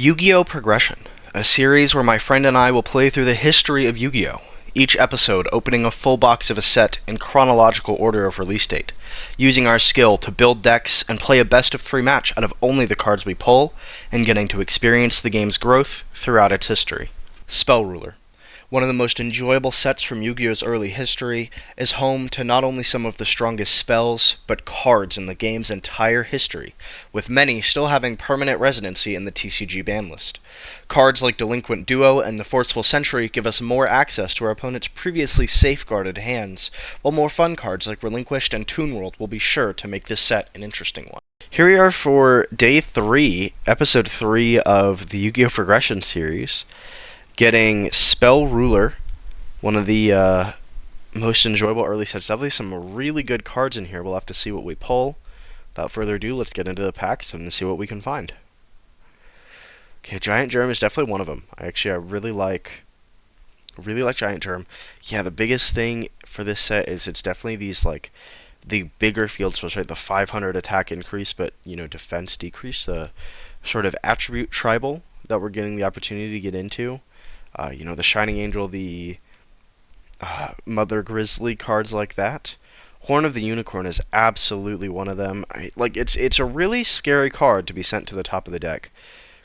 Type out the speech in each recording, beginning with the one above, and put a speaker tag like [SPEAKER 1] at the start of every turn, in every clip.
[SPEAKER 1] Yu-Gi-Oh! Progression, a series where my friend and I will play through the history of Yu-Gi-Oh! Each episode opening a full box of a set in chronological order of release date, using our skill to build decks and play a best of 3 match out of only the cards we pull, and getting to experience the game's growth throughout its history. Spell Ruler, one of the most enjoyable sets from Yu-Gi-Oh's early history, is home to not only some of the strongest spells, but cards in the game's entire history, with many still having permanent residency in the TCG ban list. Cards like Delinquent Duo and the Forceful Sentry give us more access to our opponent's previously safeguarded hands, while more fun cards like Relinquished and Toon World will be sure to make this set an interesting one. Here we are for Day 3, Episode 3 of the Yu-Gi-Oh! Progression series. Getting Spell Ruler, one of the most enjoyable early sets. Definitely some really good cards in here. We'll have to see what we pull. Without further ado, let's get into the packs and see what we can find. Okay, Giant Germ is definitely one of them. I really like Giant Germ. Yeah, the biggest thing for this set is it's definitely these like the bigger field spells, right? The 500 attack increase, but defense decrease. The sort of attribute tribal that we're getting the opportunity to get into. The Shining Angel, the Mother Grizzly, cards like that. Horn of the Unicorn is absolutely one of them. It's a really scary card to be sent to the top of the deck.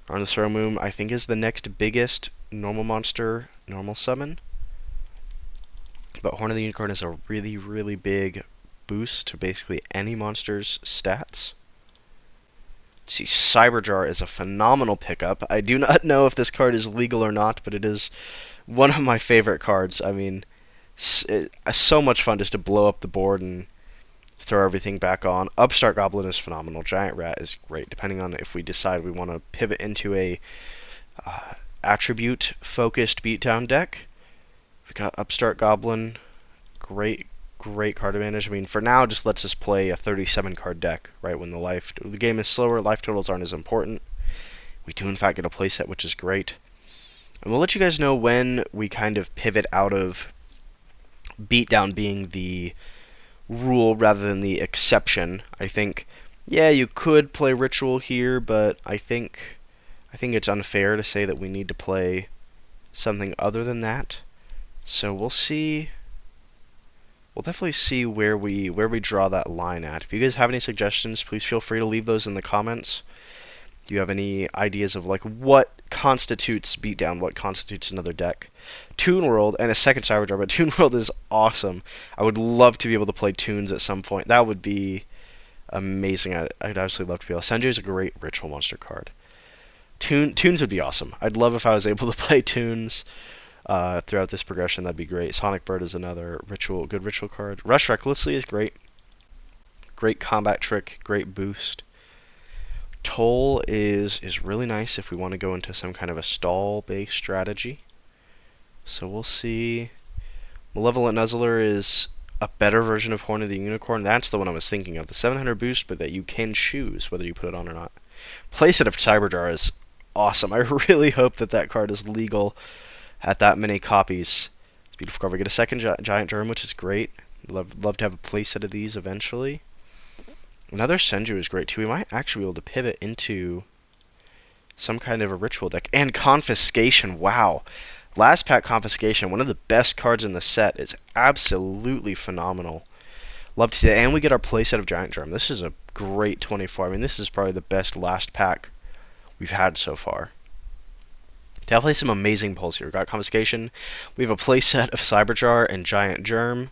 [SPEAKER 1] Garden of the Throw Moon, I think, is the next biggest normal monster normal summon. But Horn of the Unicorn is a really, really big boost to basically any monster's stats. See, Cyberjar is a phenomenal pickup. I do not know if this card is legal or not, but it is one of my favorite cards. I mean, so much fun just to blow up the board and throw everything back on. Upstart Goblin is phenomenal. Giant Rat is great, depending on if we decide we want to pivot into a attribute-focused beatdown deck. We've got Upstart Goblin, great card advantage. I mean, for now, just lets us play a 37-card deck, right? When the game is slower, life totals aren't as important. We do, in fact, get a playset, which is great. And we'll let you guys know when we kind of pivot out of beatdown being the rule rather than the exception. I think, yeah, you could play Ritual here, but I think it's unfair to say that we need to play something other than that. So we'll see. We'll definitely see where we draw that line at. If you guys have any suggestions, please feel free to leave those in the comments. Do you have any ideas of like what constitutes beatdown, what constitutes another deck? Toon World and a second Cyberjar, but Toon World is awesome. I would love to be able to play Toons at some point. That would be amazing. I'd absolutely love to be able. Senju is a great ritual monster card. Toons would be awesome. I'd love if I was able to play Toons throughout this progression. That'd be great. Sonic Bird is another good ritual card. Rush Recklessly is great. Great combat trick, great boost. Toll is really nice if we want to go into some kind of a stall-based strategy. So we'll see. Malevolent Nuzzler is a better version of Horn of the Unicorn. That's the one I was thinking of. The 700 boost, but that you can choose whether you put it on or not. Playset of Cyberjar is awesome. I really hope that card is legal at that many copies. It's a beautiful card. We get a second Giant Germ, which is great. Love to have a playset of these eventually. Another Senju is great too. We might actually be able to pivot into some kind of a ritual deck. And Confiscation, wow. Last pack Confiscation, one of the best cards in the set, is absolutely phenomenal. Love to see that. And we get our playset of Giant Germ. This is a great 24. I mean, this is probably the best last pack we've had so far. Definitely some amazing pulls here. We've got Confiscation. We have a playset of Cyberjar and Giant Germ.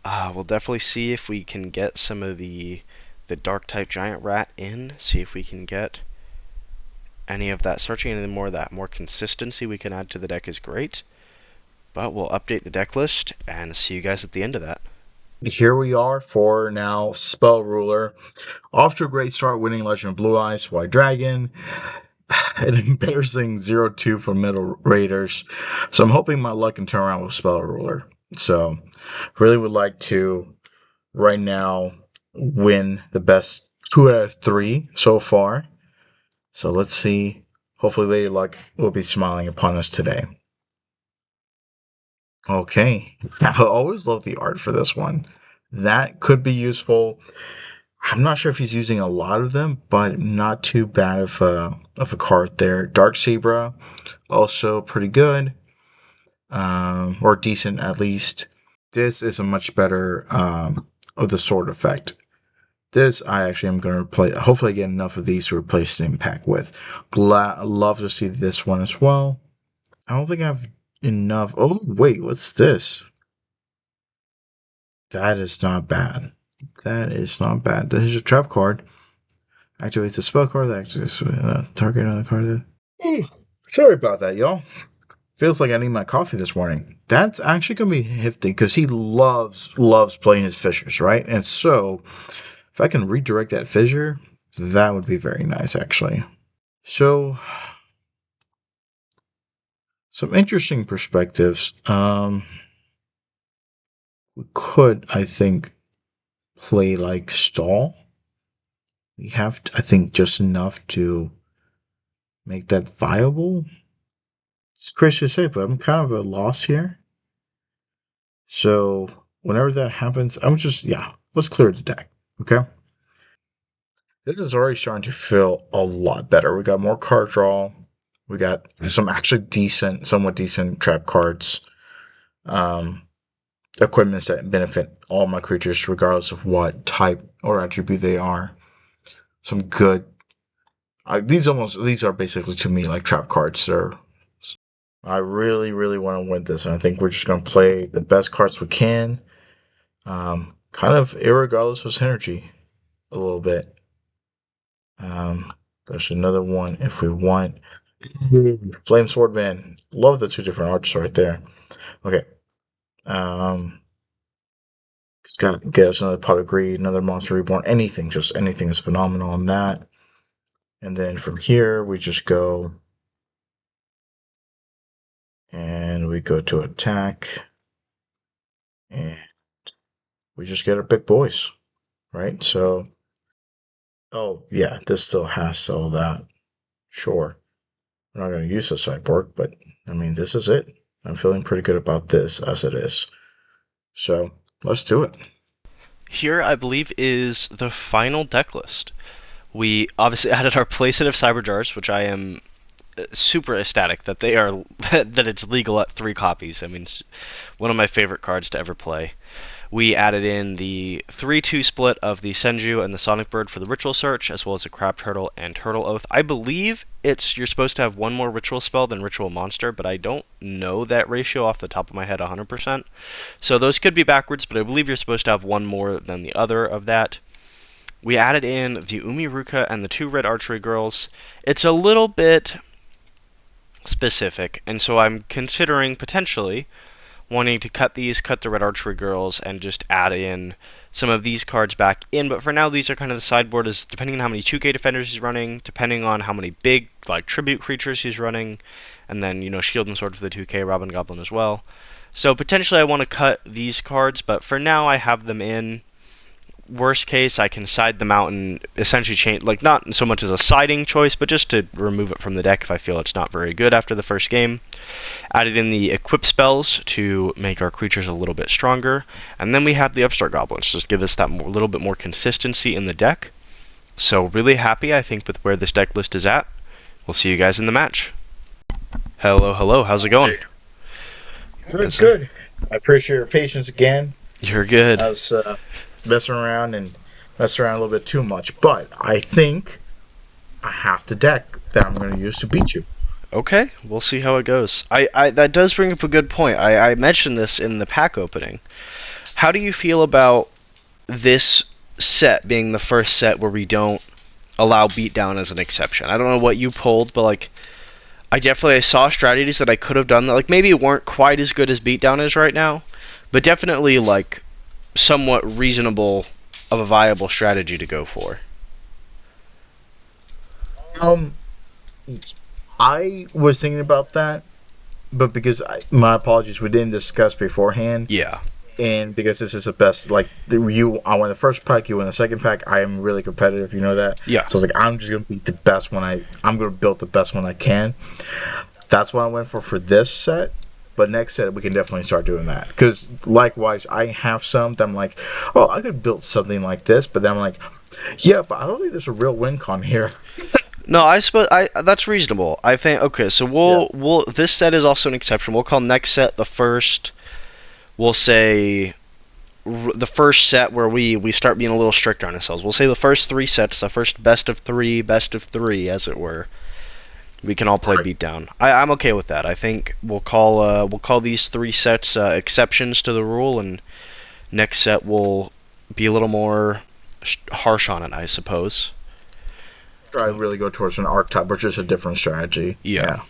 [SPEAKER 1] We'll definitely see if we can get some of the Dark type Giant Rat in. See if we can get any of that. Searching any more of that. More consistency we can add to the deck is great. But we'll update the deck list and see you guys at the end of that.
[SPEAKER 2] Here we are for now Spell Ruler. Off to a great start, winning Legend of Blue Eyes, White Dragon. An embarrassing 0-2 for Middle Raiders. So I'm hoping my luck can turn around with Spell Ruler. So really would like to right now win the best 2 out of 3 so far. So let's see. Hopefully Lady Luck will be smiling upon us today. Okay. I always love the art for this one. That could be useful. I'm not sure if he's using a lot of them, but not too bad of a card there. Dark Zebra, also pretty good, or decent at least. This is a much better of the sword effect. This I actually am going to play. Hopefully, get enough of these to replace the impact with. Love to see this one as well. I don't think I have enough. Oh wait, what's this? That is not bad. That is not bad. There's a trap card. Activates the spell card that activates target another card. Sorry about that, y'all. Feels like I need my coffee this morning. That's actually gonna be hefty because he loves playing his fissures, right? And so if I can redirect that fissure, that would be very nice actually. So some interesting perspectives. We could, I think, play like stall. We have, I think, just enough to make that viable. It's crazy to say, but I'm kind of at a loss here. So whenever that happens, I'm just let's clear the deck. Okay. This is already starting to feel a lot better. We got more card draw. We got some actually decent, somewhat decent trap cards. Um, Equipments that benefit all my creatures, regardless of what type or attribute they are. Some good. These are basically to me like trap cards. I really, really want to win this, and I think we're just gonna play the best cards we can. Kind of irregardless of synergy, a little bit. There's another one if we want. Flame Swordman. Love the two different arts right there. Okay. Um, it's got to get us another Pot of Greed, another Monster Reborn. Anything, just anything is phenomenal on that. And then from here, we just go and we go to attack. And we just get our big boys, right? So, oh, yeah, this still has all that. Sure. I'm not going to use the sideboard, but I mean, this is it. I'm feeling pretty good about this as it is. So let's do it.
[SPEAKER 1] Here, I believe, is the final deck list. We obviously added our playset of Cyber Jars, which I am super ecstatic that they are that it's legal at 3 copies. I mean, it's one of my favorite cards to ever play. We added in the 3-2 split of the Senju and the Sonic Bird for the Ritual Search, as well as a Crab Turtle and Turtle Oath. I believe you're supposed to have one more Ritual spell than Ritual Monster, but I don't know that ratio off the top of my head 100%. So those could be backwards, but I believe you're supposed to have one more than the other of that. We added in the Umiruka and the 2 Red Archery Girls. It's a little bit specific, and so I'm considering potentially wanting to cut the Red Archery Girls, and just add in some of these cards back in. But for now, these are kind of the sideboard, is depending on how many 2K defenders he's running, depending on how many big like tribute creatures he's running, and then Shield and Sword for the 2K Robin Goblin as well. So potentially I want to cut these cards, but for now I have them in. Worst case, I can side them out and essentially change, like not so much as a siding choice, but just to remove it from the deck if I feel it's not very good after the first game. Added in the equip spells to make our creatures a little bit stronger, and then we have the Upstart Goblins, just give us that little bit more consistency in the deck. So really happy, I think, with where this deck list is at. We'll see you guys in the match. Hello, hello, how's it going?
[SPEAKER 2] Good, good. I appreciate your patience again.
[SPEAKER 1] You're good.
[SPEAKER 2] I was messing around a little bit too much, but I think I have the deck that I'm going to use to beat you.
[SPEAKER 1] Okay, we'll see how it goes. That does bring up a good point. I mentioned this in the pack opening. How do you feel about this set being the first set where we don't allow beatdown as an exception? I don't know what you pulled, but like I saw strategies that I could have done that like maybe weren't quite as good as beatdown is right now, but definitely like somewhat reasonable of a viable strategy to go for.
[SPEAKER 2] Um, I was thinking about that, but because my apologies, we didn't discuss beforehand.
[SPEAKER 1] Yeah.
[SPEAKER 2] And because this is the best, I won the first pack, you win the second pack. I am really competitive, you know that.
[SPEAKER 1] Yeah.
[SPEAKER 2] So it's like I'm just gonna beat the best I'm gonna build the best one I can. That's what I went for this set. But next set, we can definitely start doing that. Because likewise, I have some that I'm like, oh, I could build something like this. But then I'm like, yeah, but I don't think there's a real win con here.
[SPEAKER 1] No, I suppose I that's reasonable. I think okay, so
[SPEAKER 2] Yeah.
[SPEAKER 1] we'll this set is also an exception. We'll call next set the first. We'll say the first set where we start being a little stricter on ourselves. We'll say the first three sets, the first best of three, as it were. We can all play
[SPEAKER 2] Right.
[SPEAKER 1] beatdown. I'm okay with that. I think we'll call these three sets exceptions to the rule, and next set we'll be a little more harsh on it, I suppose.
[SPEAKER 2] Try really go towards an archetype or just a different strategy.
[SPEAKER 1] Yeah.
[SPEAKER 2] Yeah.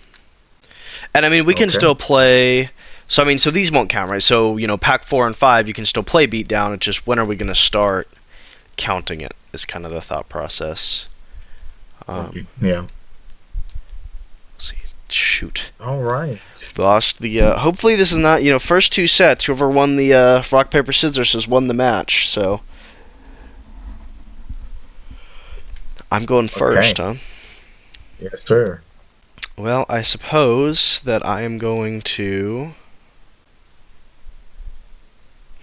[SPEAKER 1] And I mean, we can
[SPEAKER 2] Okay.
[SPEAKER 1] still play. So I mean, so these won't count, right? So pack 4 and 5, you can still play beatdown. It's just when are we going to start counting it? Is kind of the thought process.
[SPEAKER 2] Yeah.
[SPEAKER 1] Let's see. Shoot.
[SPEAKER 2] All right.
[SPEAKER 1] Lost the. Hopefully this is not. First two sets. Whoever won the rock paper scissors has won the match. So I'm going first,
[SPEAKER 2] Okay.
[SPEAKER 1] huh?
[SPEAKER 2] Yes, sir.
[SPEAKER 1] Well, I suppose that I am going to.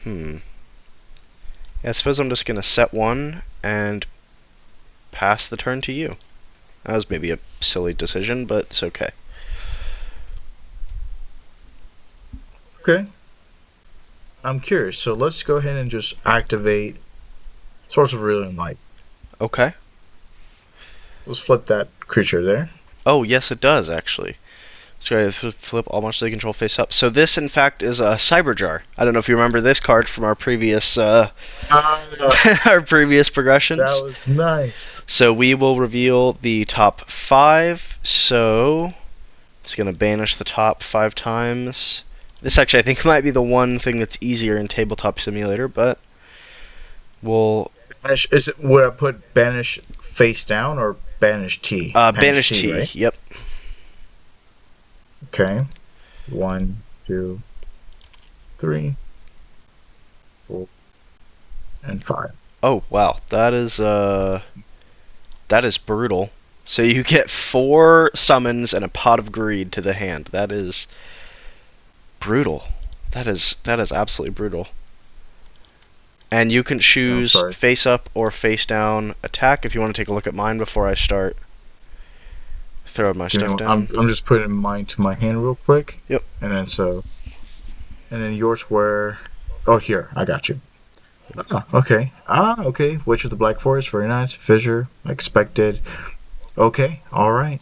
[SPEAKER 1] Hmm. Yeah, I suppose I'm just gonna set one and pass the turn to you. That was maybe a silly decision, but it's okay.
[SPEAKER 2] Okay. I'm curious. So let's go ahead and just activate Source of Real Light.
[SPEAKER 1] Okay.
[SPEAKER 2] Let's flip that creature there.
[SPEAKER 1] Oh, yes, it does, actually. So flip all monsters they control face up. So this, in fact, is a Cyberjar. I don't know if you remember this card from our previous
[SPEAKER 2] Ah,
[SPEAKER 1] our previous
[SPEAKER 2] that
[SPEAKER 1] progressions.
[SPEAKER 2] was nice.
[SPEAKER 1] So we will reveal the top 5. So it's gonna banish the top 5 times. This actually, I think, might be the one thing that's easier in Tabletop Simulator, but we'll
[SPEAKER 2] Banish, is it, would I put banish face down or banish T? Banish
[SPEAKER 1] banish
[SPEAKER 2] T,
[SPEAKER 1] T.
[SPEAKER 2] right?
[SPEAKER 1] Yep.
[SPEAKER 2] Okay. 1, 2, 3, 4, and 5.
[SPEAKER 1] Oh wow, that is brutal. So you get 4 summons and a pot of greed to the hand. That is brutal. That is absolutely brutal. And you can
[SPEAKER 2] Yeah, I'm
[SPEAKER 1] choose
[SPEAKER 2] sorry.
[SPEAKER 1] face up or face down attack if you want to take a look at mine before I start throwing my
[SPEAKER 2] Give me
[SPEAKER 1] stuff
[SPEAKER 2] one.
[SPEAKER 1] down.
[SPEAKER 2] I'm just putting mine to my hand real quick.
[SPEAKER 1] Yep.
[SPEAKER 2] And then so. And then yours were. Oh, here. I got you. Ah, okay. Ah, okay. Witch of the Black Forest. Very nice. Fissure. Expected. Okay. All right.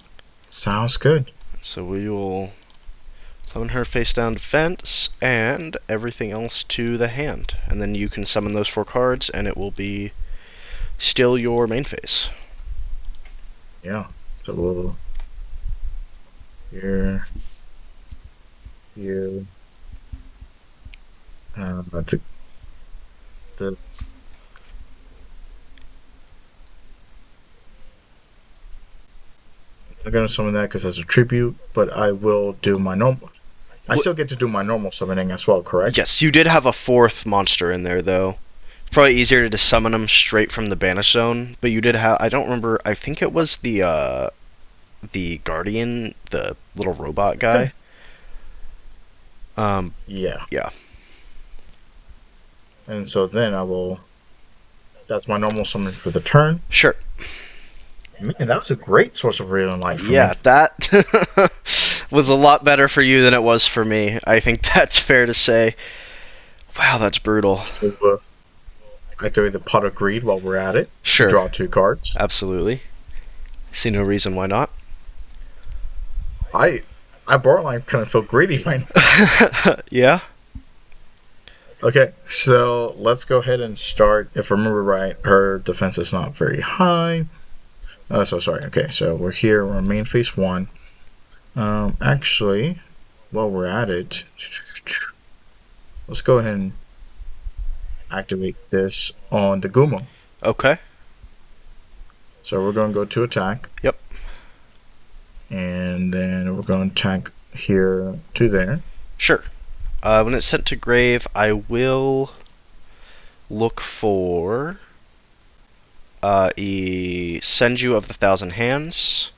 [SPEAKER 2] Sounds good.
[SPEAKER 1] So we will summon her face down defense and everything else to the hand. And then you can summon those 4 cards and it will be still your main phase.
[SPEAKER 2] Yeah. So we'll. Here. Here. The I'm gonna summon that because that's a tribute, but I will do my normal. I still get to do my normal summoning as well, correct?
[SPEAKER 1] Yes, you did have a 4th monster in there though. Probably easier to just summon them straight from the banish zone, but you did have. I don't remember. I think it was the guardian, the little robot guy.
[SPEAKER 2] Yeah.
[SPEAKER 1] Yeah.
[SPEAKER 2] And so then I will. That's my normal summon for the turn.
[SPEAKER 1] Sure.
[SPEAKER 2] Man, that was a great source of real light for me.
[SPEAKER 1] Yeah, that was a lot better for you than it was for me. I think that's fair to say. Wow, that's brutal.
[SPEAKER 2] So, activate the Pot of Greed while we're at it.
[SPEAKER 1] Sure.
[SPEAKER 2] Draw 2 cards.
[SPEAKER 1] Absolutely. See no reason why not.
[SPEAKER 2] I borderline kind of feel greedy right now.
[SPEAKER 1] Yeah.
[SPEAKER 2] Okay, so let's go ahead and start. If I remember right, her defense is not very high. So sorry. Okay, so we're here. We're in main phase 1. Actually, while we're at it, let's go ahead and activate this on the Gumo.
[SPEAKER 1] Okay.
[SPEAKER 2] So we're going to go to attack.
[SPEAKER 1] Yep.
[SPEAKER 2] And then we're going to attack here to there.
[SPEAKER 1] Sure. When it's sent to grave, I will look for a Senju of the Thousand Hands.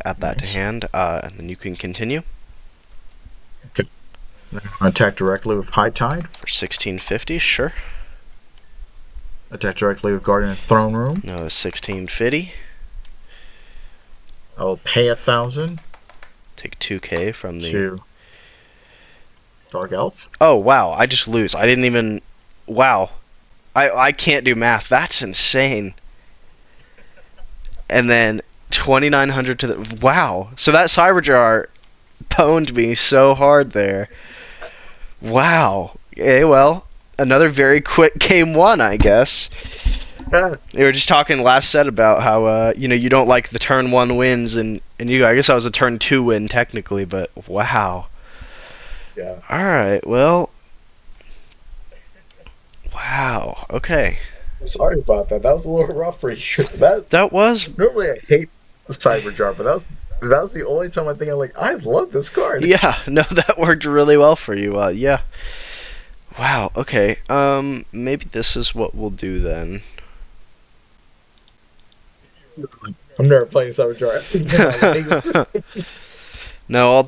[SPEAKER 1] Add that to
[SPEAKER 2] Nice.
[SPEAKER 1] hand, and then you can continue.
[SPEAKER 2] Okay. Attack directly with High Tide.
[SPEAKER 1] For 1650, sure.
[SPEAKER 2] Attack directly with Guardian of the Throne Room.
[SPEAKER 1] No, 1650.
[SPEAKER 2] I will pay 1,000
[SPEAKER 1] Take 2k from the.
[SPEAKER 2] to Dark Elf.
[SPEAKER 1] Oh wow! I just lose. I didn't even. Wow. I can't do math. That's insane. And then 2,900 to the. Wow. So that Cyberjar pwned me so hard there. Wow. Okay, well, another very quick game one, I guess. We were just talking last set about how you don't like the turn one wins, and I guess that was a turn two win technically, but wow.
[SPEAKER 2] Yeah.
[SPEAKER 1] All right. Well. Wow. Okay.
[SPEAKER 2] Sorry about that. That was a little rough for you. That
[SPEAKER 1] That was.
[SPEAKER 2] normally I hate Cyberjar, but that was the only time I think I'm like, I love this card.
[SPEAKER 1] Yeah. No, that worked really well for you. Yeah. Wow. Okay. Maybe this is what we'll do then.
[SPEAKER 2] I'm never playing Cyberjar in my life.
[SPEAKER 1] No, I'll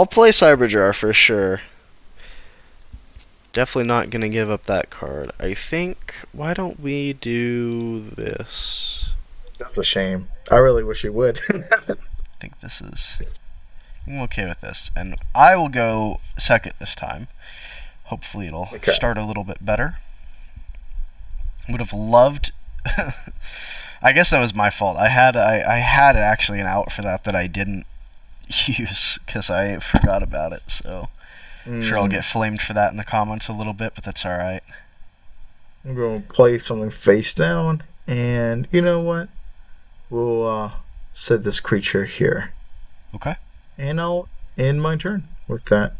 [SPEAKER 1] play Cyberjar for sure. Definitely not gonna give up that card. I think. Why don't we do this?
[SPEAKER 2] That's a shame. I really wish you would.
[SPEAKER 1] I think this is. I'm okay with this, and I will go second this time. Hopefully, it'll
[SPEAKER 2] Okay.
[SPEAKER 1] start a little bit better. Would have loved. I guess that was my fault. I had actually an out for that I didn't use because I forgot about it. So sure I'll get flamed for that in the comments a little bit, but that's all right.
[SPEAKER 2] I'm going to play something face down, and you know what? We'll set this creature here.
[SPEAKER 1] Okay.
[SPEAKER 2] And I'll end my turn with that.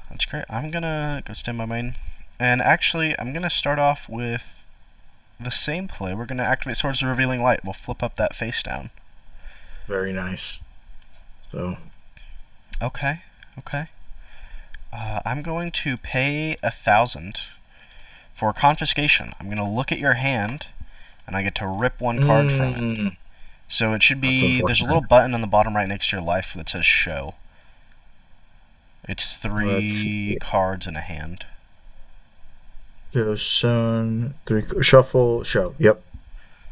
[SPEAKER 1] That's great. I'm gonna go stand by main, and actually I'm gonna start off with the same play. We're gonna activate Swords of Revealing Light. We'll flip up that face down.
[SPEAKER 2] Very nice. So.
[SPEAKER 1] Okay. Okay. I'm going to pay 1,000 for confiscation. I'm gonna look at your hand, and I get to rip one card from it. So it should
[SPEAKER 2] That's
[SPEAKER 1] be. There's a
[SPEAKER 2] unfortunate.
[SPEAKER 1] little button on the bottom right next to your life that says Show. It's
[SPEAKER 2] Let's
[SPEAKER 1] 3
[SPEAKER 2] see.
[SPEAKER 1] cards in a hand.
[SPEAKER 2] Sun, 3, shuffle, show. Yep.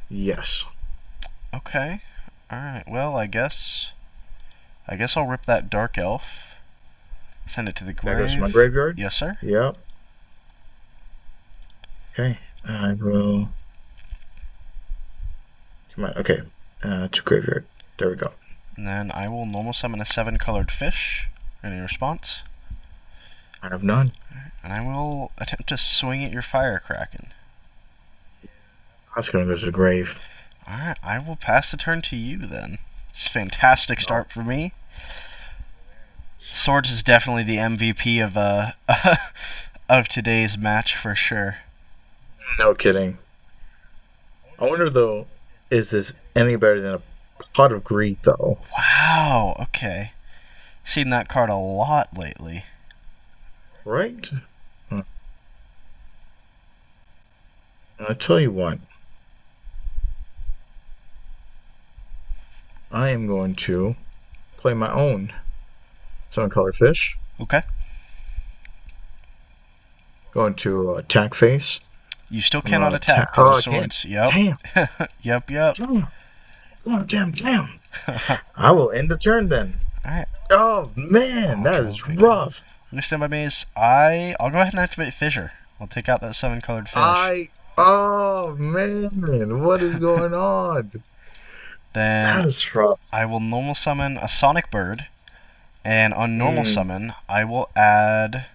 [SPEAKER 2] Yes.
[SPEAKER 1] Okay. All right. Well, I guess I'll rip that Dark Elf. Send it to the
[SPEAKER 2] That goes to my
[SPEAKER 1] grave.
[SPEAKER 2] graveyard.
[SPEAKER 1] Yes, sir.
[SPEAKER 2] Yep. Okay. I will. Come on. Okay. To graveyard. There we go.
[SPEAKER 1] And then I will normal summon a 7-colored fish. Any response?
[SPEAKER 2] I have none.
[SPEAKER 1] And I will attempt to swing at your Fire Kraken.
[SPEAKER 2] That's gonna go to the grave.
[SPEAKER 1] Alright, I will pass the turn to you then. It's a fantastic start for me. Swords is definitely the MVP of of today's match for sure.
[SPEAKER 2] No kidding. I wonder though, is this any better than a pot of greed though?
[SPEAKER 1] Wow, okay. Seen that card a lot lately.
[SPEAKER 2] Right? I tell you what. I am going to play my own Sun Color Fish.
[SPEAKER 1] Okay.
[SPEAKER 2] Going to attack phase.
[SPEAKER 1] You still cannot attack because
[SPEAKER 2] Oh,
[SPEAKER 1] of
[SPEAKER 2] I can't.
[SPEAKER 1] swords. Yep.
[SPEAKER 2] Damn.
[SPEAKER 1] Yep.
[SPEAKER 2] Damn. I will end the turn then.
[SPEAKER 1] Alright.
[SPEAKER 2] Oh man, that is rough.
[SPEAKER 1] Understand by me is I'll go ahead and activate Fissure. I'll take out that 7-colored fish.
[SPEAKER 2] Oh man, what is going on?
[SPEAKER 1] Then
[SPEAKER 2] That is rough.
[SPEAKER 1] I will normal summon a Sonic Bird, and on normal summon I will add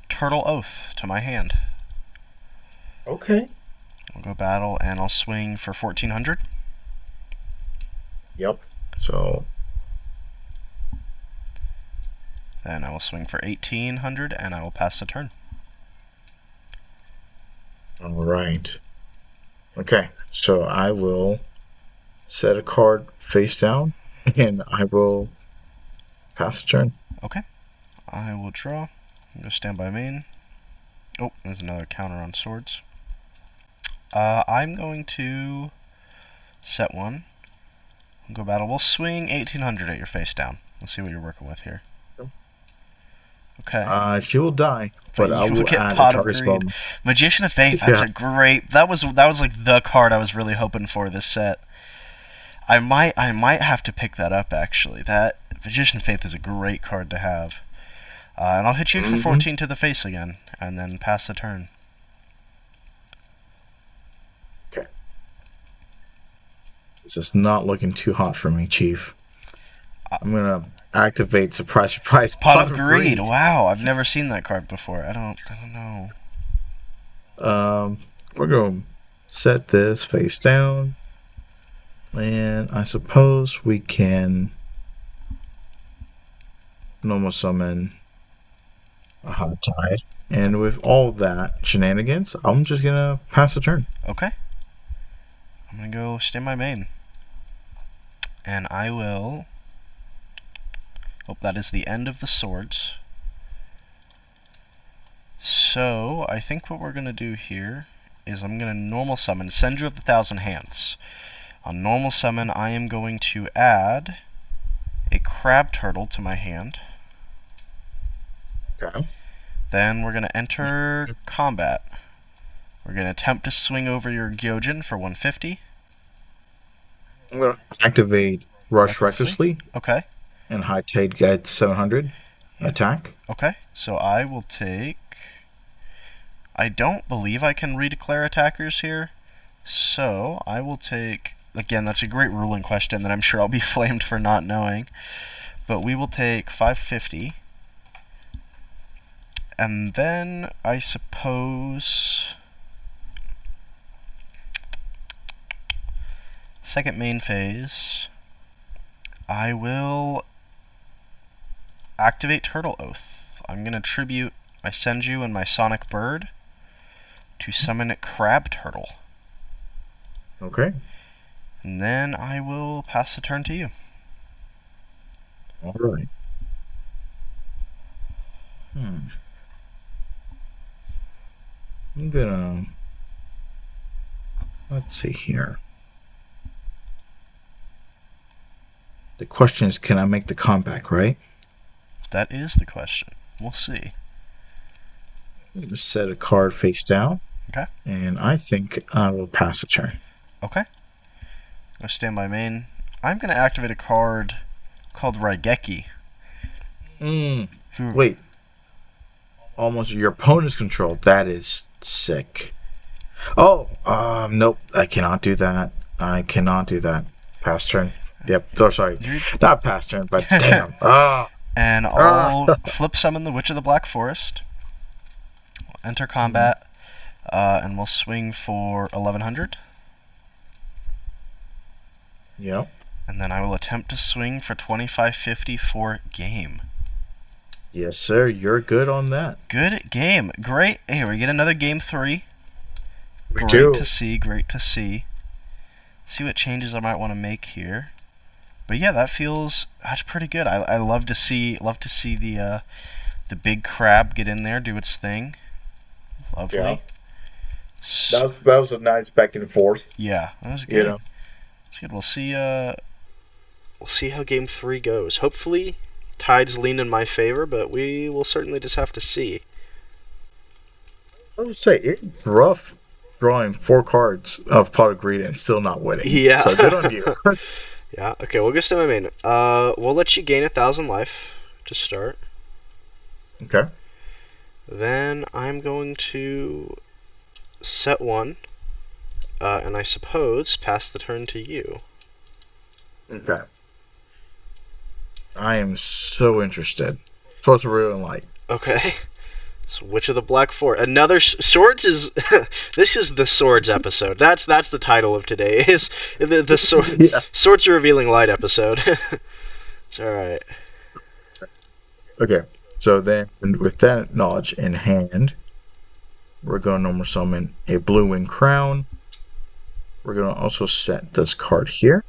[SPEAKER 1] Turtle Oath to my hand.
[SPEAKER 2] Okay.
[SPEAKER 1] I'll go battle and I'll swing for 1,400.
[SPEAKER 2] Yep. So.
[SPEAKER 1] Then I will swing for 1,800 and I will pass the turn.
[SPEAKER 2] All right. Okay. So I will set a card face down, and I will pass the turn.
[SPEAKER 1] Okay. I will draw. I'm going to stand by main. Oh, there's another counter on swords. I'm going to set one. Go battle. We'll swing 1,800 at your face down. Let's see what you're working with here. Okay.
[SPEAKER 2] She will die,
[SPEAKER 1] But
[SPEAKER 2] but I
[SPEAKER 1] you will
[SPEAKER 2] will
[SPEAKER 1] get
[SPEAKER 2] add a
[SPEAKER 1] Pot of
[SPEAKER 2] target
[SPEAKER 1] Greed.
[SPEAKER 2] spell.
[SPEAKER 1] Magician of Faith, that's
[SPEAKER 2] Yeah.
[SPEAKER 1] a great that was like the card I was really hoping for this set. I might have to pick that up actually. That Magician of Faith is a great card to have. And I'll hit you for
[SPEAKER 2] Hmm.
[SPEAKER 1] 14 to the face again, and then pass the turn.
[SPEAKER 2] Okay. This is not looking too hot for me, Chief.
[SPEAKER 1] Uh,
[SPEAKER 2] I'm gonna activate surprise
[SPEAKER 1] Pot
[SPEAKER 2] pot
[SPEAKER 1] of
[SPEAKER 2] of
[SPEAKER 1] Greed.
[SPEAKER 2] greed.
[SPEAKER 1] Wow, I've never seen that card before. I don't know.
[SPEAKER 2] Um, we're gonna set this face down, and I suppose we can normal summon a hot tide.
[SPEAKER 1] Okay.
[SPEAKER 2] And with all that shenanigans, I'm just gonna pass the turn.
[SPEAKER 1] Okay. I'm gonna go stand my main, and I will. Oh, that is the end of the swords. So I think what we're gonna do here is I'm gonna normal summon Sendra of the Thousand Hands. On normal summon, I am going to add a crab turtle to my hand.
[SPEAKER 2] Okay.
[SPEAKER 1] Then we're gonna enter combat. We're gonna attempt to swing over your Gyojin for 150
[SPEAKER 2] I'm gonna activate Rush
[SPEAKER 1] recklessly.
[SPEAKER 2] Recklessly
[SPEAKER 1] Okay.
[SPEAKER 2] and High Tide Guide 700
[SPEAKER 1] Yeah.
[SPEAKER 2] attack.
[SPEAKER 1] Okay. So I will take. I don't believe I can redeclare attackers here. So I will take. Again, that's a great ruling question that I'm sure I'll be flamed for not knowing. But we will take 550. And then I suppose. Second main phase. I will activate Turtle Oath. I'm going to tribute my Senju and my Sonic Bird to summon Crab Turtle.
[SPEAKER 2] Okay.
[SPEAKER 1] And then I will pass the turn to you.
[SPEAKER 2] All right. Hmm. I'm gonna let's see here. The question is, can I make the comeback? Right.
[SPEAKER 1] That is the question. We'll see.
[SPEAKER 2] I'm gonna set a card face down,
[SPEAKER 1] Okay.
[SPEAKER 2] and I think I will pass a turn.
[SPEAKER 1] Okay. I'll stand by main. I'm going to activate a card called Raigeki.
[SPEAKER 2] Mm.
[SPEAKER 1] Who.
[SPEAKER 2] Wait. Almost your opponent's control. That is sick. Oh, nope. I cannot do that. I cannot do that. Pass turn. Yep. Oh, sorry. Not pass turn, but damn. Ah.
[SPEAKER 1] And
[SPEAKER 2] Ah.
[SPEAKER 1] I'll flip summon the Witch of the Black Forest. Enter
[SPEAKER 2] Mhm.
[SPEAKER 1] combat. And we'll swing for 1100.
[SPEAKER 2] Yep.
[SPEAKER 1] And then I will attempt to swing for 2550 for game.
[SPEAKER 2] Yes, sir. You're good on that.
[SPEAKER 1] Good game. Great. Hey, we get another game 3.
[SPEAKER 2] We
[SPEAKER 1] Great to
[SPEAKER 2] do.
[SPEAKER 1] see. Great to see. See what changes I might want to make here. But yeah, that's pretty good. I love to see the big crab get in there, do its thing.
[SPEAKER 2] Yeah.
[SPEAKER 1] Lovely.
[SPEAKER 2] That was a nice back and forth.
[SPEAKER 1] Yeah, that was
[SPEAKER 2] You
[SPEAKER 1] good.
[SPEAKER 2] know.
[SPEAKER 1] That's good. We'll see how game 3 goes. Hopefully tides lean in my favor, but we will certainly just have to see.
[SPEAKER 2] I would say it's rough drawing 4 cards of pot of greed and still not winning. So good on
[SPEAKER 1] Yeah.
[SPEAKER 2] you.
[SPEAKER 1] Yeah, okay, we'll get to my main. We'll let you gain 1,000 life to start.
[SPEAKER 2] Okay.
[SPEAKER 1] Then I'm going to set one, and I suppose pass the turn to you.
[SPEAKER 2] Okay. I am so interested. Supposed to really like.
[SPEAKER 1] Okay. So Witch of the Black Forest. Another swords is this is the swords episode. That's the title of today. Is the
[SPEAKER 2] Yeah.
[SPEAKER 1] swords revealing light episode. It's all right.
[SPEAKER 2] Okay. So then, with that knowledge in hand, we're going to normal summon a blue wing crown. We're going to also set this card here.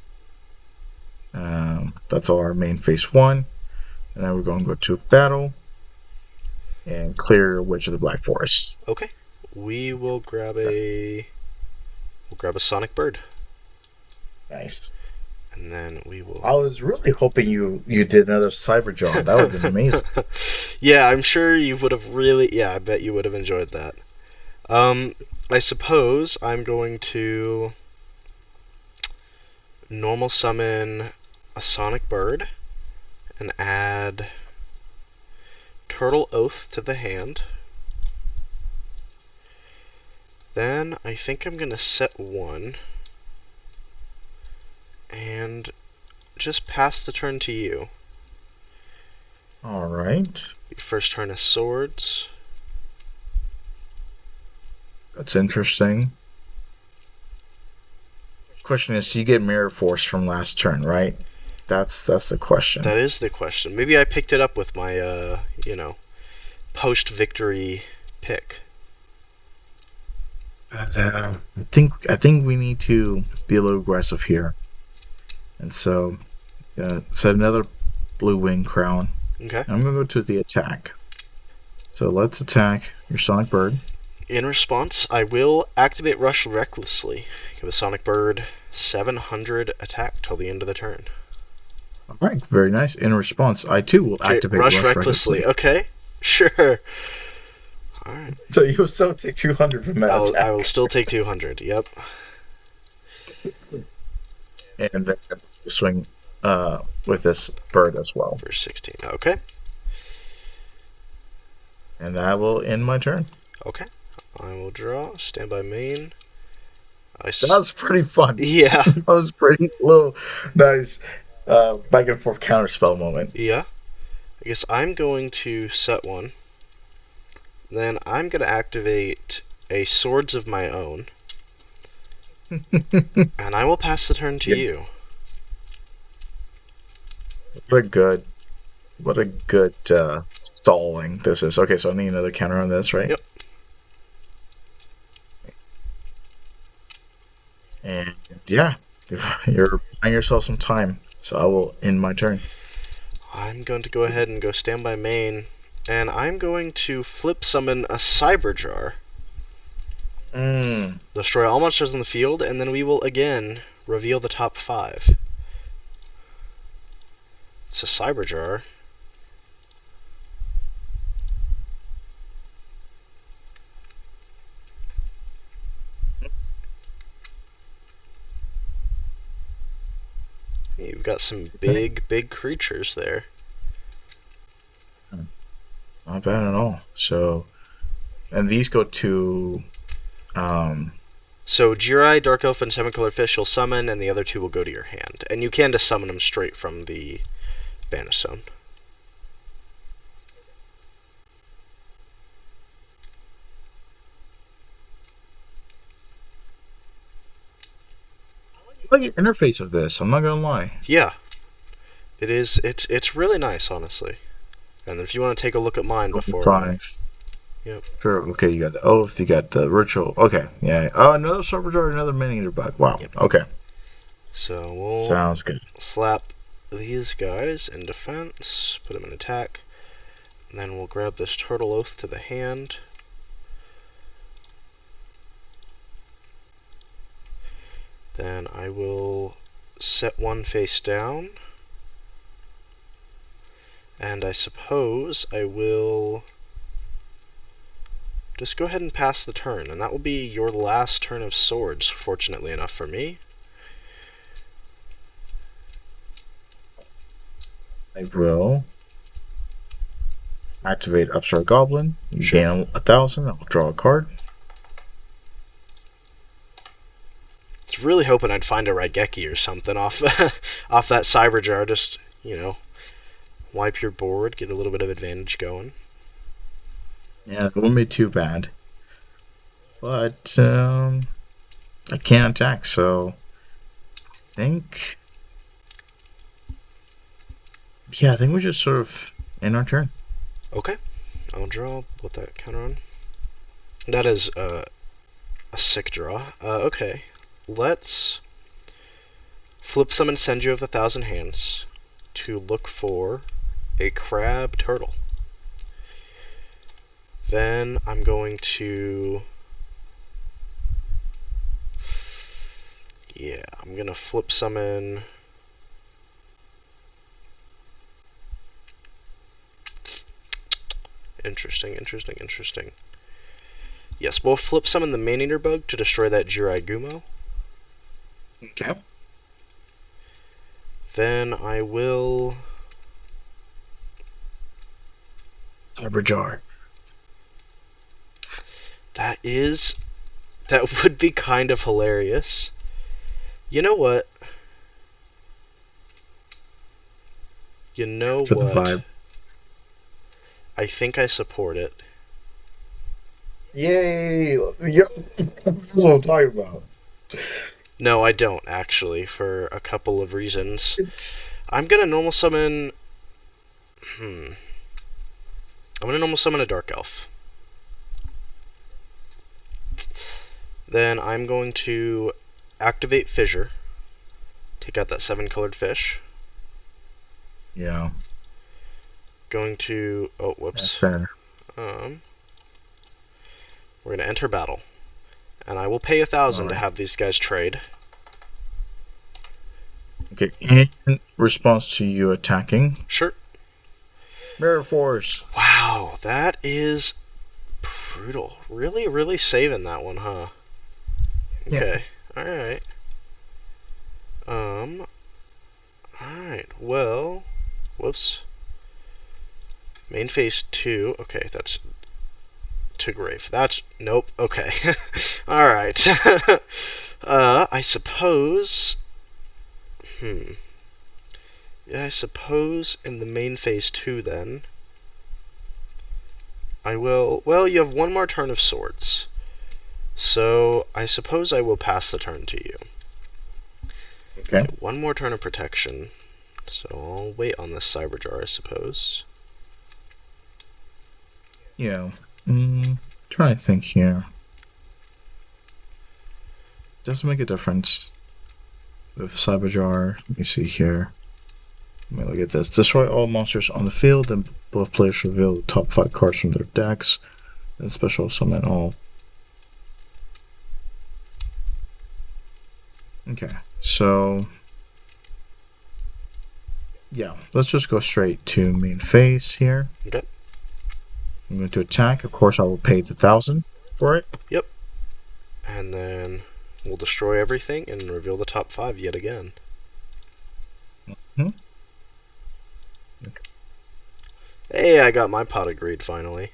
[SPEAKER 2] That's our main phase 1. And then we're going to go to battle and clear Witch of the Black Forest.
[SPEAKER 1] Okay. We will grab
[SPEAKER 2] Okay.
[SPEAKER 1] a Sonic Bird.
[SPEAKER 2] Nice.
[SPEAKER 1] And then we will.
[SPEAKER 2] I was really hoping you did another Cyberjaw. That would have been amazing.
[SPEAKER 1] Yeah, I'm sure you would have really. Yeah, I bet you would have enjoyed that. Um, I suppose I'm going to normal summon a sonic bird and add turtle oath to the hand. Then I think I'm going to set one and just pass the turn to you.
[SPEAKER 2] All right.
[SPEAKER 1] Your first turn is swords.
[SPEAKER 2] That's interesting. Question is, you get Mirror Force from last turn, right? That's the question.
[SPEAKER 1] That is the question. Maybe I picked it up with my, post-victory pick.
[SPEAKER 2] I think we need to be a little aggressive here, and so set another blue wing crown.
[SPEAKER 1] Okay.
[SPEAKER 2] I'm gonna go to the attack. So let's attack your Sonic Bird.
[SPEAKER 1] In response, I will activate Rush recklessly. Give a Sonic Bird 700 attack till the end of the turn.
[SPEAKER 2] All right, very nice. In response, I too will
[SPEAKER 1] Okay,
[SPEAKER 2] activate
[SPEAKER 1] Rush
[SPEAKER 2] Rush
[SPEAKER 1] recklessly.
[SPEAKER 2] recklessly.
[SPEAKER 1] Okay, sure. All right.
[SPEAKER 2] So you'll still take 200 from that
[SPEAKER 1] I will
[SPEAKER 2] attack,
[SPEAKER 1] still take 200. Yep.
[SPEAKER 2] and then swing with this bird as well,
[SPEAKER 1] For 16. Okay.
[SPEAKER 2] and that will end my turn.
[SPEAKER 1] Okay. I will draw. Stand by main.
[SPEAKER 2] That was pretty fun.
[SPEAKER 1] Yeah.
[SPEAKER 2] That was pretty little nice back and forth counterspell moment.
[SPEAKER 1] Yeah. I guess I'm going to set one. Then I'm going to activate a Swords of my own. And I will pass the turn to
[SPEAKER 2] Yeah,
[SPEAKER 1] you.
[SPEAKER 2] what a good, what a good stalling this is. Okay, so I need another counter on this, right?
[SPEAKER 1] Yep.
[SPEAKER 2] And yeah, you're buying yourself some time. So I will end my turn.
[SPEAKER 1] I'm going to go ahead and go stand by main. And I'm going to flip summon a Cyber Jar.
[SPEAKER 2] Mm.
[SPEAKER 1] Destroy all monsters in the field, and then we will again reveal the top 5. It's a Cyber Jar. You've got some
[SPEAKER 2] Okay.
[SPEAKER 1] big creatures there.
[SPEAKER 2] Not bad at all. So, and these go to um.
[SPEAKER 1] So Jirai, Dark Elf, and Seven Colored Fish you'll summon, and the other 2 will go to your hand. And you can just summon them straight from the Banish Zone.
[SPEAKER 2] I like the interface of this. I'm not gonna lie.
[SPEAKER 1] Yeah, it is. It's really nice, honestly. And if you want to take a look at mine
[SPEAKER 2] Over
[SPEAKER 1] before,
[SPEAKER 2] 5.
[SPEAKER 1] yep,
[SPEAKER 2] Sure. Okay, you got the oath. You got the ritual. Okay. Yeah. Oh, another server jar. Another mini bug. Wow.
[SPEAKER 1] yep.
[SPEAKER 2] Okay.
[SPEAKER 1] So we'll
[SPEAKER 2] Sounds good.
[SPEAKER 1] slap these guys in defense, put them in attack, and then we'll grab this Turtle Oath to the hand. Then I will set one face down, and I suppose I will just go ahead and pass the turn, and that will be your last turn of swords, fortunately enough for me.
[SPEAKER 2] I will activate Upstart Goblin. You
[SPEAKER 1] Sure.
[SPEAKER 2] gain 1,000. I'll draw a card.
[SPEAKER 1] I was really hoping I'd find a Raigeki or something off off that Cyber Jar, just, wipe your board, get a little bit of advantage going.
[SPEAKER 2] Yeah, it wouldn't be too bad. But I can't attack, so I think yeah, I think we just sort of end our turn.
[SPEAKER 1] Okay, I'll draw, put that counter on. That is a sick draw. Okay, let's flip summon Senju of the Thousand Hands to look for a crab turtle. Then I'm going to, I'm gonna flip summon Interesting, interesting, interesting. Yes, we'll flip summon the Maneater Bug to destroy that Jirai Gumo.
[SPEAKER 2] Okay.
[SPEAKER 1] Then I will...
[SPEAKER 2] Cyberjar.
[SPEAKER 1] That would be kind of hilarious. You know what? You know
[SPEAKER 2] For the
[SPEAKER 1] what?
[SPEAKER 2] vibe.
[SPEAKER 1] I think I support it.
[SPEAKER 2] Yay! Yo, this is what I'm talking about.
[SPEAKER 1] No, I don't, actually, for a couple of reasons.
[SPEAKER 2] It's
[SPEAKER 1] I'm gonna normal summon... I'm gonna normal summon a Dark Elf. Then I'm going to activate Fissure. Take out that 7-colored fish.
[SPEAKER 2] yeah,
[SPEAKER 1] Going to... Oh,
[SPEAKER 2] that's
[SPEAKER 1] whoops.
[SPEAKER 2] fair.
[SPEAKER 1] Um, we're gonna enter battle. And I will pay
[SPEAKER 2] All
[SPEAKER 1] 1,000 to
[SPEAKER 2] right.
[SPEAKER 1] have these guys trade.
[SPEAKER 2] Okay. In response to you attacking,
[SPEAKER 1] Sure.
[SPEAKER 2] Mirror Force.
[SPEAKER 1] Wow, that is brutal. Really, really saving that one, huh?
[SPEAKER 2] Yeah.
[SPEAKER 1] Okay. Alright. Alright, well... Whoops. Main phase 2. Okay, that's... To Grave. That's... Nope. Okay. Alright. I suppose... Yeah, I suppose in the main phase 2 then... I will... Well, you have one more turn of swords. So, I suppose I will pass the turn to you.
[SPEAKER 2] Okay.
[SPEAKER 1] Get one more turn of protection. So I'll wait on this Cyberjar, I suppose.
[SPEAKER 2] Yeah. Trying to think here. Doesn't make a difference with Cyberjar. Let me see here. Let me look at this. Destroy all monsters on the field, and both players reveal the top 5 cards from their decks. Then special summon all. Okay, so yeah, let's just go straight to main phase here.
[SPEAKER 1] Okay.
[SPEAKER 2] I'm going to attack. Of course, I will pay the 1,000 for it.
[SPEAKER 1] Yep. And then we'll destroy everything and reveal the top 5 yet again.
[SPEAKER 2] Hmm?
[SPEAKER 1] Hey, I got my pot of greed finally.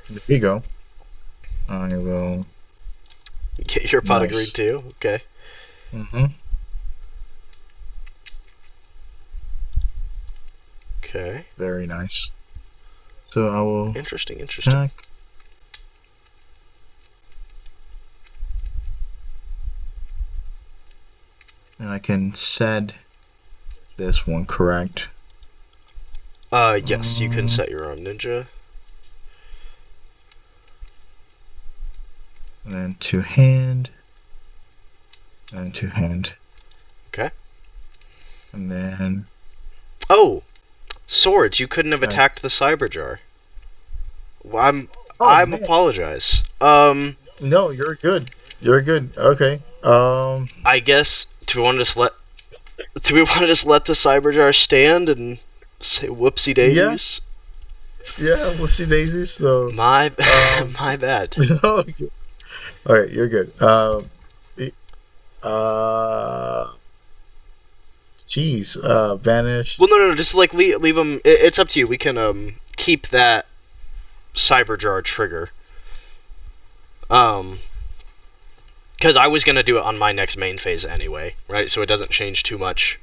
[SPEAKER 2] There you go. I will.
[SPEAKER 1] You get your pot of greed
[SPEAKER 2] Nice.
[SPEAKER 1] too? Okay.
[SPEAKER 2] Mm-hmm.
[SPEAKER 1] Okay.
[SPEAKER 2] Very nice. So I will
[SPEAKER 1] Interesting, interesting.
[SPEAKER 2] attack. And I can set this one correct.
[SPEAKER 1] Yes, you can
[SPEAKER 2] Um,
[SPEAKER 1] set your own ninja.
[SPEAKER 2] and then to hand. And to hand.
[SPEAKER 1] Okay.
[SPEAKER 2] And then
[SPEAKER 1] Oh! Swords, you couldn't have
[SPEAKER 2] that's.
[SPEAKER 1] attacked the Cyberjar. Well,
[SPEAKER 2] Oh
[SPEAKER 1] I'm
[SPEAKER 2] man.
[SPEAKER 1] apologize.
[SPEAKER 2] No, you're good. You're good. Okay.
[SPEAKER 1] I guess do we want to just let the Cyberjar stand and say whoopsie
[SPEAKER 2] Yeah.
[SPEAKER 1] daisies?
[SPEAKER 2] Yeah. Whoopsie daisies. So.
[SPEAKER 1] My
[SPEAKER 2] Um.
[SPEAKER 1] my bad.
[SPEAKER 2] Okay. All right. You're good. Uh. Jeez. Vanish.
[SPEAKER 1] Well, no, just like leave them. It's up to you. We can keep that Cyberjar trigger. Um, because I was gonna do it on my next main phase anyway, right? So it doesn't change too much.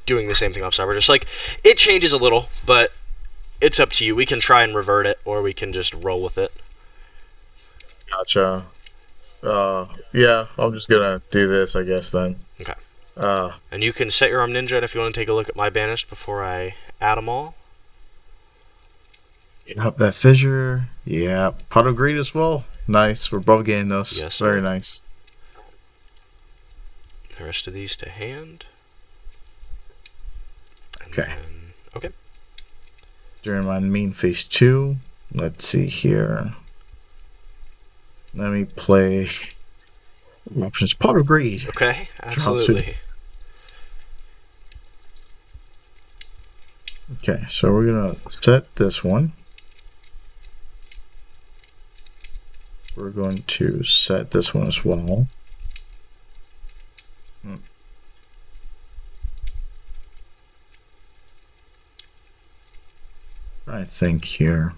[SPEAKER 1] Doing the same thing off Cyber, just like it changes a little, but it's up to you. We can try and revert it, or we can just roll with it.
[SPEAKER 2] Gotcha. Yeah. I'm just gonna do this, I guess then.
[SPEAKER 1] Okay.
[SPEAKER 2] Uh.
[SPEAKER 1] And you can set your arm ninja if you want to take a look at my banished before I add them all.
[SPEAKER 2] Yep, that fissure. Yeah, pot of greed as well. Nice. We're both getting those.
[SPEAKER 1] Yes,
[SPEAKER 2] Very
[SPEAKER 1] sir.
[SPEAKER 2] nice.
[SPEAKER 1] The rest of these to hand. And
[SPEAKER 2] Okay.
[SPEAKER 1] then, okay.
[SPEAKER 2] During my main phase 2, let's see here. Let me play options. Pot of greed.
[SPEAKER 1] Okay,
[SPEAKER 2] Draw 2.
[SPEAKER 1] absolutely.
[SPEAKER 2] Okay, so we're gonna set this one. we're going to set this one as well. I think here.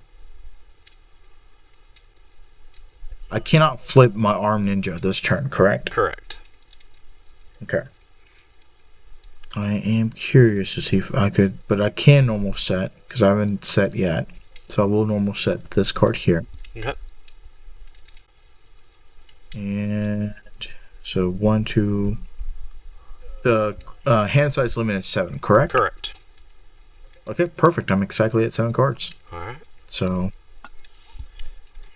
[SPEAKER 2] I cannot flip my arm ninja this turn, correct?
[SPEAKER 1] Correct.
[SPEAKER 2] Okay. I am curious to see if I could, but I can normal set because I haven't set yet. So I will normal set this card here.
[SPEAKER 1] Okay.
[SPEAKER 2] And so 1, 2. The hand size limit is 7, correct?
[SPEAKER 1] Correct.
[SPEAKER 2] Okay, perfect. I'm exactly at 7 cards.
[SPEAKER 1] All right.
[SPEAKER 2] So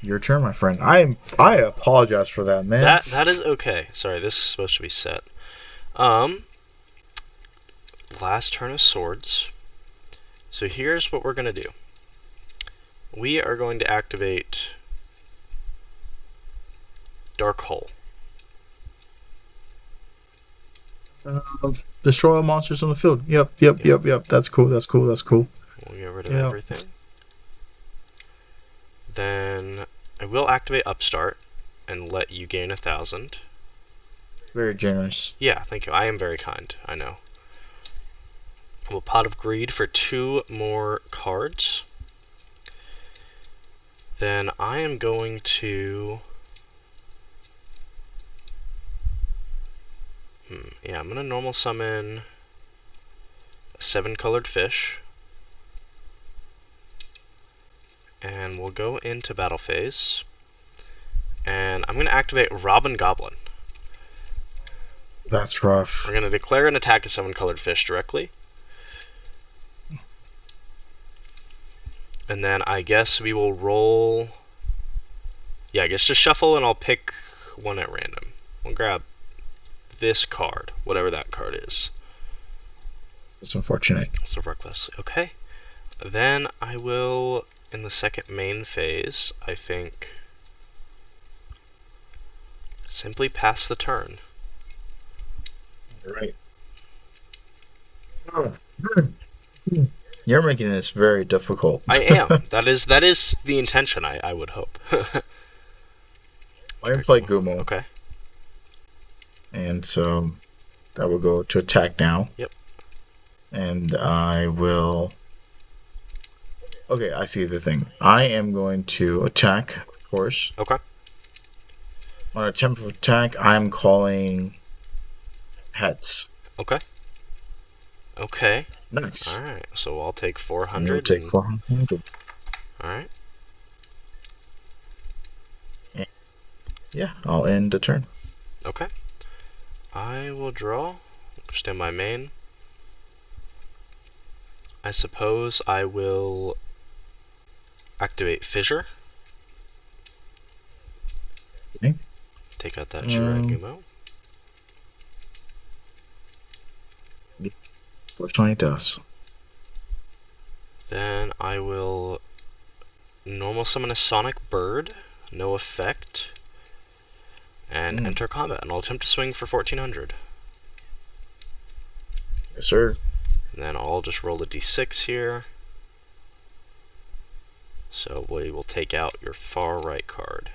[SPEAKER 2] your turn, my friend. I apologize for that, man.
[SPEAKER 1] That is okay. Sorry, this is supposed to be set. Last turn of swords. So here's what we're gonna do. We are going to activate Dark Hole.
[SPEAKER 2] Destroy all monsters on the field. Yep. That's cool. That's cool. That's cool.
[SPEAKER 1] We'll get rid of everything. Then I will activate Upstart and let you gain 1,000.
[SPEAKER 2] Very generous.
[SPEAKER 1] Yeah, thank you. I am very kind. I know. We'll Pot of Greed for 2 more cards. Then I am going to... yeah, I'm going to normal summon a 7-colored fish. And we'll go into battle phase. And I'm going to activate Robin Goblin.
[SPEAKER 2] That's rough.
[SPEAKER 1] We're going to declare an attack a 7-colored fish directly. And then I guess we will roll... yeah, I guess just shuffle and I'll pick one at random. We'll grab this card, whatever that card is.
[SPEAKER 2] It's unfortunate.
[SPEAKER 1] So recklessly. Okay. Then I will, in the second main phase, I think, simply pass the turn.
[SPEAKER 2] Right. You're making this very difficult.
[SPEAKER 1] I am. That is the intention, I would hope.
[SPEAKER 2] I'm gonna play Gumo.
[SPEAKER 1] Okay.
[SPEAKER 2] And so that will go to attack now.
[SPEAKER 1] Yep.
[SPEAKER 2] And I will... okay, I see the thing. I am going to attack, of course.
[SPEAKER 1] Okay.
[SPEAKER 2] On attempt of attack, I'm calling heads.
[SPEAKER 1] Okay. Okay.
[SPEAKER 2] Nice.
[SPEAKER 1] Alright, so I'll take 400.
[SPEAKER 2] And you'll take 400.
[SPEAKER 1] Alright.
[SPEAKER 2] Yeah, I'll end the turn.
[SPEAKER 1] Okay. I will draw. Stand by main. I suppose I will activate Fissure.
[SPEAKER 2] Okay.
[SPEAKER 1] Take out that Gumo.
[SPEAKER 2] Fortunately, it does.
[SPEAKER 1] Then I will normal summon a Sonic Bird, no effect, and enter combat. And I'll attempt to swing for 1,400.
[SPEAKER 2] Yes, sir.
[SPEAKER 1] And then I'll just roll a d6 here. So we will take out your far right card.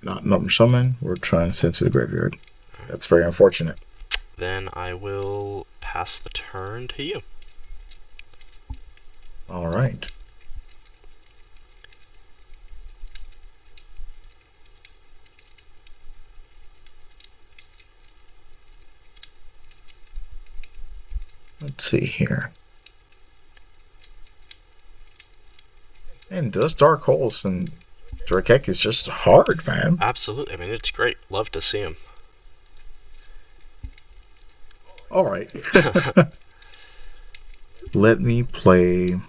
[SPEAKER 2] Not summon. We're trying to send to the graveyard. That's very unfortunate.
[SPEAKER 1] Then I will pass the turn to you.
[SPEAKER 2] All right. Let's see here. And those dark holes and Drakek is just hard, man.
[SPEAKER 1] Absolutely. I mean, it's great. Love to see him.
[SPEAKER 2] All right. Let me play.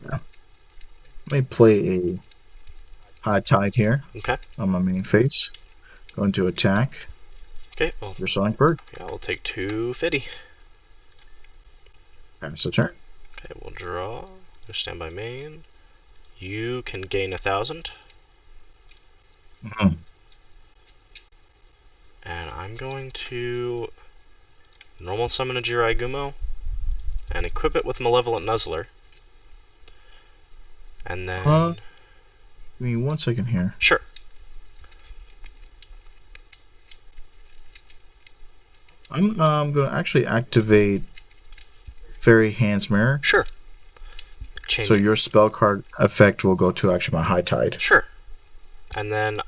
[SPEAKER 2] Yeah. Let me play a High Tide here.
[SPEAKER 1] Okay.
[SPEAKER 2] On my main phase. Going to attack.
[SPEAKER 1] Okay. Well,
[SPEAKER 2] your Sonic Bird.
[SPEAKER 1] Yeah, we'll take 250.
[SPEAKER 2] Pass the turn.
[SPEAKER 1] Okay, we'll draw. We'll stand by main. You can gain 1,000. And I'm going to Normal summon a Jiraiya and equip it with Malevolent Nuzzler. And
[SPEAKER 2] Give
[SPEAKER 1] then...
[SPEAKER 2] me 1 second here.
[SPEAKER 1] Sure.
[SPEAKER 2] I'm gonna actually activate Fairy Hand's Mirror.
[SPEAKER 1] Sure.
[SPEAKER 2] So
[SPEAKER 1] Change.
[SPEAKER 2] your spell card effect will go to actually my High Tide.
[SPEAKER 1] Sure. And then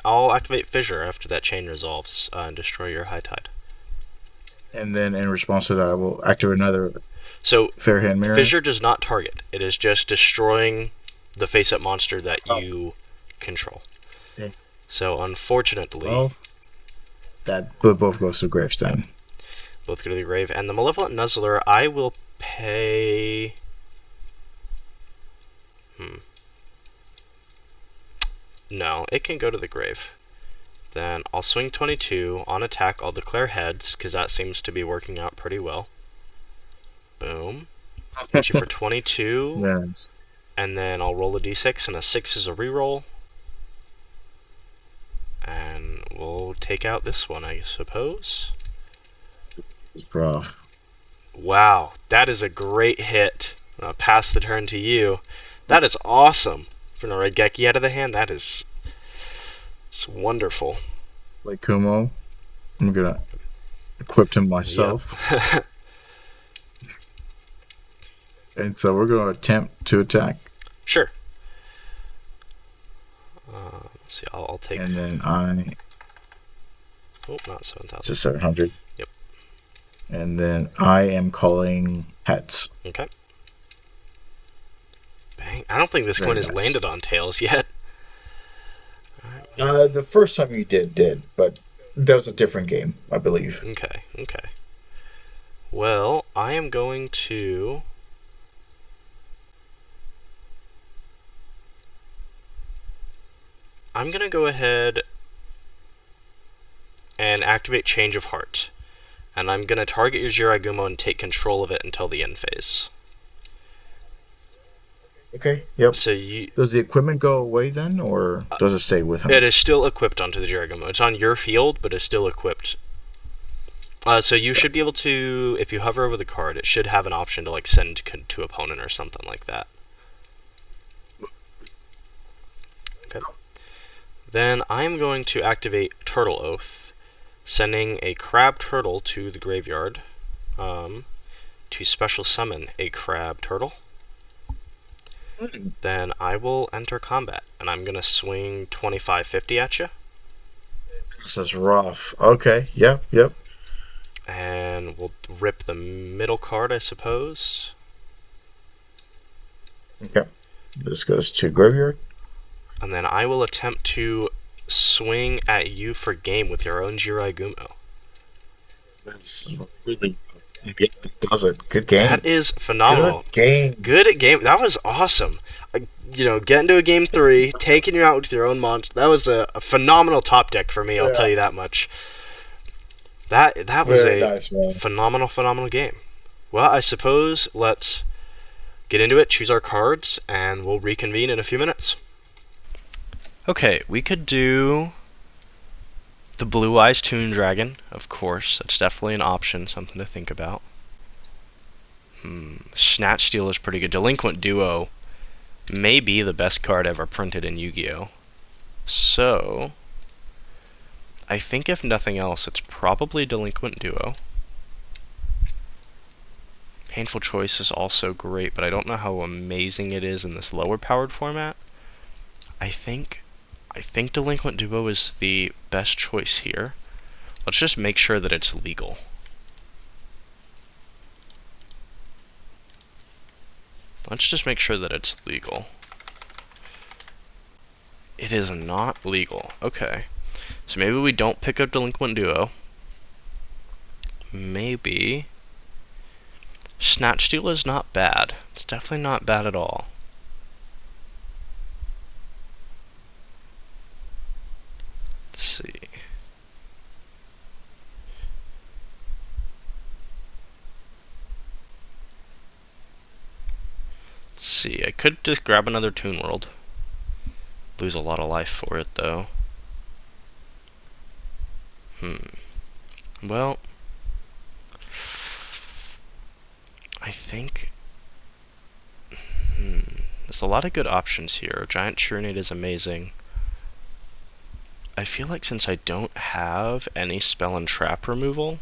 [SPEAKER 1] I'll activate Fissure after that chain resolves and destroy your High Tide.
[SPEAKER 2] And then in response to that, I will activate another
[SPEAKER 1] So,
[SPEAKER 2] Fair Hand Mirror.
[SPEAKER 1] Fissure does not target. It is just destroying the face-up monster that you control.
[SPEAKER 2] Okay.
[SPEAKER 1] So, unfortunately...
[SPEAKER 2] Well, that both goes to graves then.
[SPEAKER 1] Yep. Both go to the grave. And the Malevolent Nuzzler, I will pay... No, it can go to the grave. Then I'll swing 22. On attack, I'll declare heads, because that seems to be working out pretty well. Boom. Hit you for 22.
[SPEAKER 2] Yes.
[SPEAKER 1] And then I'll roll a d6, and a 6 is a reroll. And we'll take out this one, I suppose.
[SPEAKER 2] It's rough.
[SPEAKER 1] Wow, that is a great hit. I'll pass the turn to you. That is awesome. From the Red Geki out of the hand, that is... It's wonderful.
[SPEAKER 2] Like Kumo, I'm gonna equip him myself.
[SPEAKER 1] Yep.
[SPEAKER 2] And so we're gonna attempt to attack.
[SPEAKER 1] Sure. Let's see, I'll take...
[SPEAKER 2] And then
[SPEAKER 1] Oh, not 7,000.
[SPEAKER 2] just 700.
[SPEAKER 1] Yep.
[SPEAKER 2] And then I am calling heads.
[SPEAKER 1] Okay. Bang. I don't think this
[SPEAKER 2] Very
[SPEAKER 1] coin has
[SPEAKER 2] nice.
[SPEAKER 1] landed on tails yet.
[SPEAKER 2] The first time you did, but that was a different game, I believe.
[SPEAKER 1] Okay, okay. Well, I am going to... I'm going to go ahead and activate Change of Heart. And I'm going to target your Jiraiya and take control of it until the end phase.
[SPEAKER 2] Okay, yep.
[SPEAKER 1] So you...
[SPEAKER 2] Does the equipment go away then, or does it stay with him?
[SPEAKER 1] It is still equipped onto the Jiraiya. It's on your field, but it's still equipped. So you should be able to, if you hover over the card, it should have an option to like send to opponent or something like that. Okay. Then I'm going to activate Turtle Oath, sending a crab turtle to the graveyard to special summon a crab turtle. Then I will enter combat, and I'm going to swing 2550 at you.
[SPEAKER 2] This is rough. Okay, yep.
[SPEAKER 1] And we'll rip the middle card, I suppose.
[SPEAKER 2] Okay. This goes to graveyard.
[SPEAKER 1] And then I will attempt to swing at you for game with your own Jiraiya.
[SPEAKER 2] That's really that does it. Good game.
[SPEAKER 1] That is phenomenal.
[SPEAKER 2] Good game.
[SPEAKER 1] Good game. That was awesome. Getting to a game 3, taking you out with your own monster. That was a phenomenal top deck for me. I'll tell you that much. That was
[SPEAKER 2] Very
[SPEAKER 1] a
[SPEAKER 2] nice, man.
[SPEAKER 1] phenomenal game. Well, I suppose let's get into it, choose our cards, and we'll reconvene in a few minutes. Okay, we could do the Blue Eyes Toon Dragon, of course. That's definitely an option, something to think about. Snatch Steal is pretty good. Delinquent Duo may be the best card ever printed in Yu-Gi-Oh! So, I think if nothing else, it's probably Delinquent Duo. Painful Choice is also great, but I don't know how amazing it is in this lower powered format. I think Delinquent Duo is the best choice here. Let's just make sure that it's legal. Let's just make sure that it's legal. It is not legal. Okay. So maybe we don't pick up Delinquent Duo. Maybe Snatch Steal is not bad. It's definitely not bad at all. Let's see. Let's see. I could just grab another Toon World. Lose a lot of life for it, though. Well, I think hmm, there's a lot of good options here. Giant Trunade is amazing. I feel like since I don't have any spell and trap removal,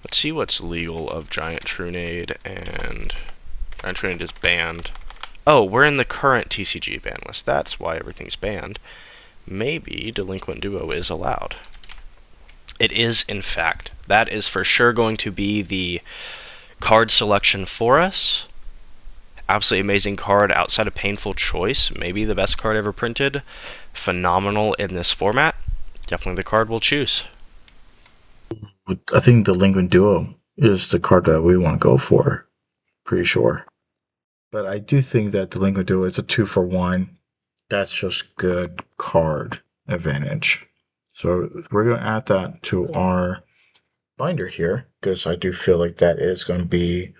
[SPEAKER 1] let's see what's legal of Giant Trunade, and Giant Trunade is banned. Oh, we're in the current TCG ban list. That's why everything's banned. Maybe Delinquent Duo is allowed. It is, in fact. That is for sure going to be the card selection for us. Absolutely amazing card outside of Painful Choice. Maybe the best card ever printed. Phenomenal in this format. Definitely the card we'll choose.
[SPEAKER 2] I think the Lincoln Duo is the card that we want to go for. Pretty sure. But I do think that the Lincoln Duo is a 2-for-1. That's just good card advantage. So we're going to add that to our binder here because I do feel like that is going to be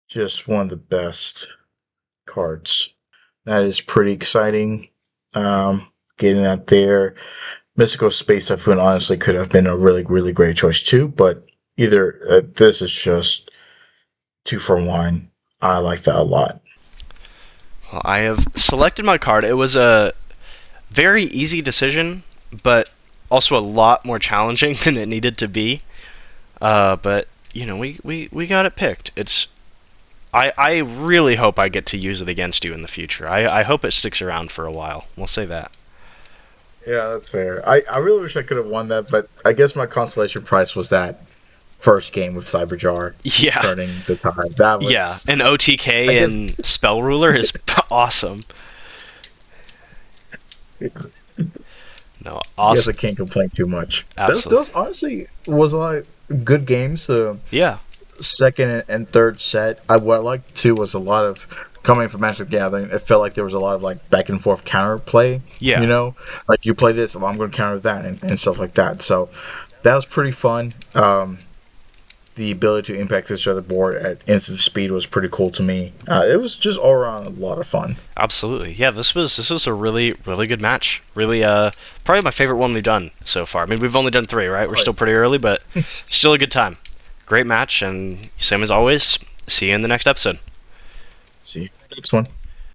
[SPEAKER 2] just one of the best cards. That is pretty exciting. Getting that there. Mystical Space Typhoon honestly could have been a really, really great choice too, but either this is just 2-for-1. I like that a lot.
[SPEAKER 1] Well, I have selected my card. It was a very easy decision, but also a lot more challenging than it needed to be. But you know, we got it picked. I really hope I get to use it against you in the future. I hope it sticks around for a while. We'll say that.
[SPEAKER 2] Yeah, that's fair. I really wish I could have won that, but I guess my consolation prize was that first game with Cyberjar
[SPEAKER 1] Yeah,
[SPEAKER 2] turning the tide. That
[SPEAKER 1] yeah.
[SPEAKER 2] was,
[SPEAKER 1] And
[SPEAKER 2] I
[SPEAKER 1] OTK
[SPEAKER 2] guess,
[SPEAKER 1] and Spell Ruler is awesome. No,
[SPEAKER 2] I guess
[SPEAKER 1] awesome.
[SPEAKER 2] I can't complain too much.
[SPEAKER 1] Absolutely.
[SPEAKER 2] Those honestly was a lot of good games.
[SPEAKER 1] Yeah,
[SPEAKER 2] Second and third set. What I liked too was a lot of coming from Magic the Gathering. It felt like there was a lot of like back and forth counter play. You
[SPEAKER 1] yeah.
[SPEAKER 2] know, like you play this, well, I'm going to counter that, and stuff like that. So that was pretty fun. The ability to impact each other board at instant speed was pretty cool to me. It was just all around a lot of fun.
[SPEAKER 1] Absolutely. Yeah, this was a really good match. Really probably my favorite one we've done so far. I mean, we've only done 3, right? We're
[SPEAKER 2] All
[SPEAKER 1] still pretty early, but still a good time. Great match, and same as always, see you in the next episode.
[SPEAKER 2] See you next one.